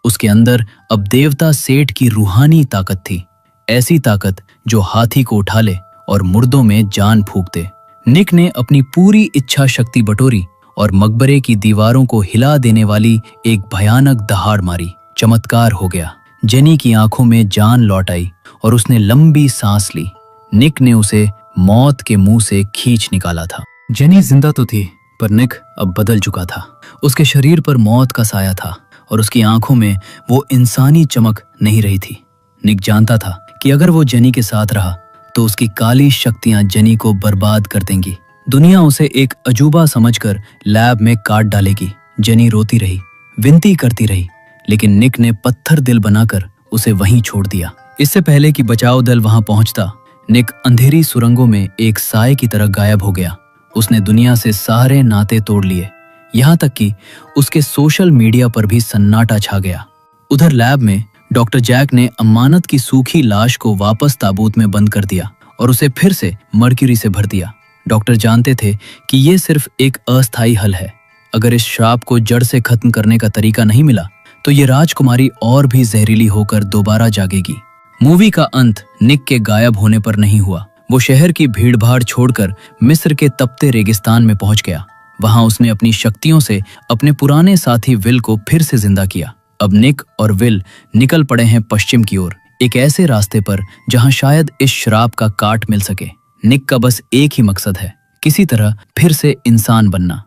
उसके अंदर अब देवता सेठ की रूहानी ताकत थी, ऐसी ताकत जो हाथी को उठा ले और मुर्दों में जान फूंक दे। निक ने अपनी पूरी इच्छा शक्ति बटोरी और मकबरे की दीवारों को हिला देने वाली एक भयानक दहाड़ मारी। चमत्कार हो गया। जेनी की आंखों में जान लौट आई और उसने लंबी सांस ली। निक ने उसे मौत के मुंह से खींच निकाला था। जेनी जिंदा तो थी, पर निक अब बदल चुका था। उसके शरीर पर मौत का साया था और उसकी आंखों में वो इंसानी चमक नहीं रही थी। निक जानता था कि अगर वो जेनी के साथ रहा तो उसकी काली शक्तियां जेनी को बर्बाद कर देंगी। दुनिया उसे एक अजूबा समझकर लैब में काट डालेगी। जेनी रोती रही, विनती करती रही, लेकिन निक ने पत्थर दिल बनाकर उसे वहीं छोड़ दिया। इससे पहले कि बचाव दल वहां पहुंचता, निक अंधेरी सुरंगों में एक साए की तरह गायब हो गया। उसने दुनिया से सारे नाते तोड़ लिए, यहाँ तक कि उसके सोशल मीडिया पर भी सन्नाटा छा गया। उधर लैब में डॉक्टर जैक ने अमानत की सूखी लाश को वापस ताबूत में बंद कर दिया और उसे फिर से मर्क्यूरी से भर दिया। डॉक्टर जानते थे कि ये सिर्फ एक अस्थायी हल है। अगर इस श्राप को जड़ से खत्म करने का तरीका नहीं मिला तो ये राजकुमारी और भी जहरीली होकर दोबारा जागेगी। मूवी का अंत निक के गायब होने पर नहीं हुआ। वो शहर की भीड़भाड़ छोड़कर मिस्र के तपते रेगिस्तान में पहुंच गया। वहां उसने अपनी शक्तियों से अपने पुराने साथी विल को फिर से जिंदा किया। अब निक और विल निकल पड़े हैं पश्चिम की ओर, एक ऐसे रास्ते पर जहां शायद इस श्राप का काट मिल सके। निक का बस एक ही मकसद है, किसी तरह फिर से इंसान बनना।